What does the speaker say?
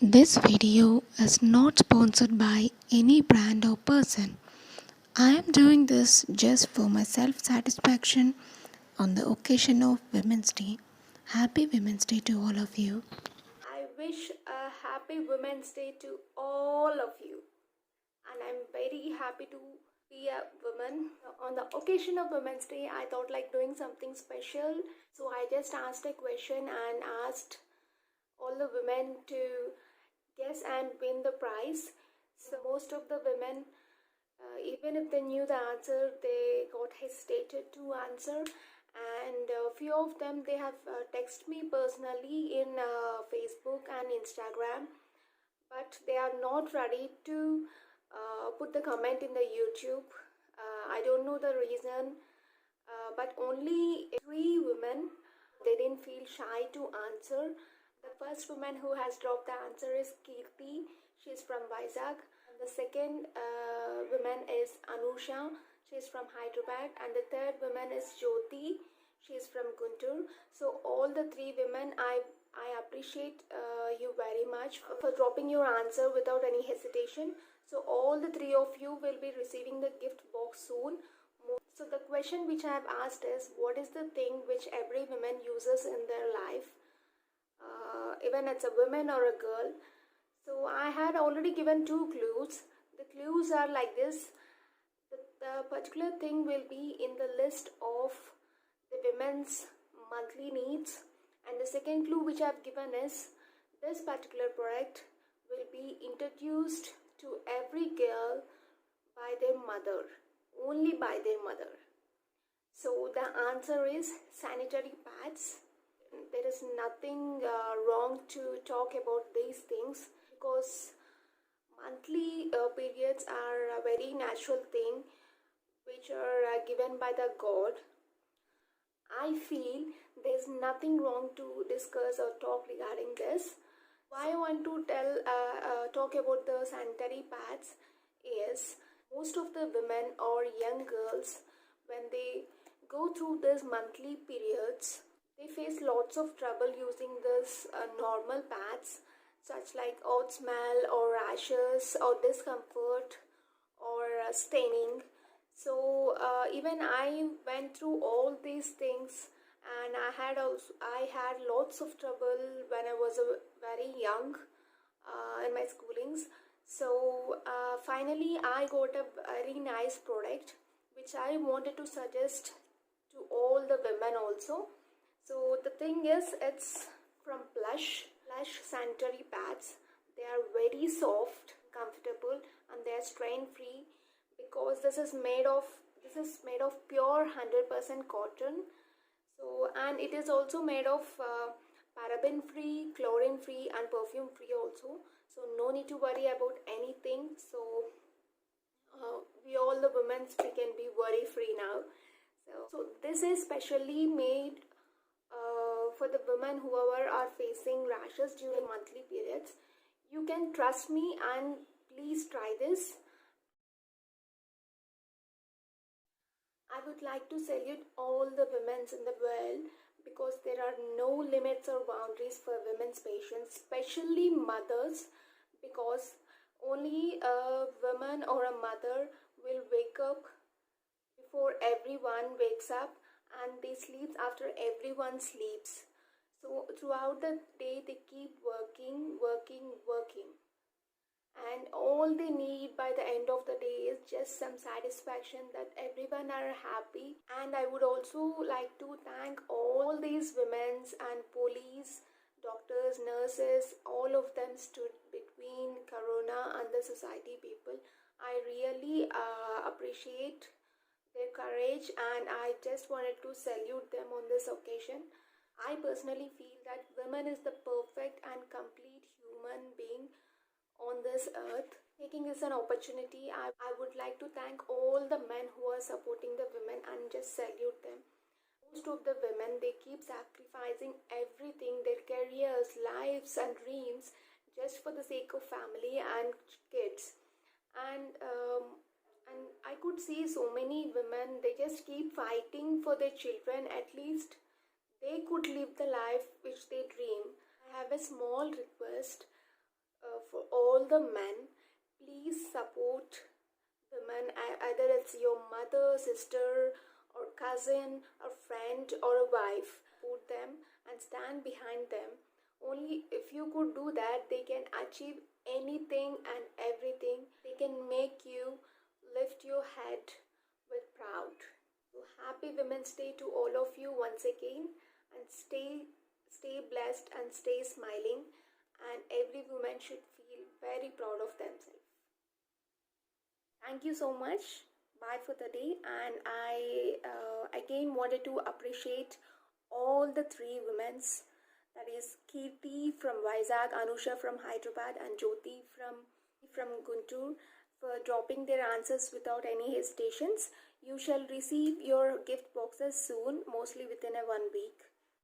This video is not sponsored by any brand or person. I am doing this just for my self satisfaction on the occasion of Women's Day. Happy Women's Day to all of you. I wish a happy Women's Day to all of you, and I'm very happy to be a woman. On the occasion of Women's Day, I thought like doing something special, so I just asked a question and asked all the women to guess and win the prize. So most of the women, even if they knew the answer, they got hesitated to answer, and a few of them they have texted me personally in Facebook and Instagram, but they are not ready to put the comment in the YouTube. I don't know the reason, but only 3 women, they didn't feel shy to answer. The first woman who has dropped the answer is Kirti. She's from Vizag. And the second woman is Anusha. She's from Hyderabad. And the third woman is Jyoti. She's from Guntur. So all the 3 women, I appreciate you very much for dropping your answer without any hesitation. So all the 3 of you will be receiving the gift box soon. So the question which I have asked is, what is the thing which every woman uses in their life, even it's a woman or a girl? So I had already given 2 clues. The clues are like this. The particular thing will be in the list of the women's monthly needs. And the second clue which I have given is, this particular product will be introduced to every girl by their mother, only by their mother. So the answer is sanitary pads. There is nothing wrong to talk about these things, because monthly periods are a very natural thing which are given by the God. I feel there's nothing wrong to discuss or talk regarding this. Why I want to talk about the sanitary pads is, most of the women or young girls, when they go through these monthly periods, they face lots of trouble using this normal pads, such like odd smell or rashes or discomfort or staining. So even I went through all these things, and I had lots of trouble when I was very young in my schoolings. So finally I got a very nice product which I wanted to suggest to all the women also. So the thing is, it's from Plush sanitary pads. They are very soft, comfortable, and they are strain free, because this is made of pure 100% cotton. So, and it is also made of paraben free, chlorine free, and perfume free also. So no need to worry about anything. So we all the women, we can be worry free now. So this is specially made for the women whoever are facing rashes during monthly periods. You can trust me and please try this. I would like to salute all the women in the world, because there are no limits or boundaries for women's patients, especially mothers, because only a woman or a mother will wake up before everyone wakes up, and they sleep after everyone sleeps. So throughout the day they keep working, and all they need by the end of the day is just some satisfaction that everyone are happy. And I would also like to thank all these women and police, doctors, nurses, all of them stood between corona and the society people. I really appreciate their courage, and I just wanted to salute them on this occasion. I personally feel that women is the perfect and complete human being on this earth. Taking this an opportunity, I would like to thank all the men who are supporting the women and just salute them. Most of the women, they keep sacrificing everything, their careers, lives and dreams, just for the sake of family and kids. And I could see so many women, they just keep fighting for their children. At least they could live the life which they dream. I have a small request. for all the men, please support women, either it's your mother, sister, or cousin, or friend, or a wife. Support them and stand behind them. Only if you could do that, they can achieve anything and everything. They can make you lift your head with proud. So happy Women's Day to all of you once again, and stay blessed and stay smiling, and every woman should feel very proud of themselves. Thank you so much. Bye for the day. And I again wanted to appreciate all the three women's, that is Kirti from Vizag, Anusha from Hyderabad, and Jyoti from Guntur, for dropping their answers without any hesitations. You shall receive your gift boxes soon, mostly within a 1 week.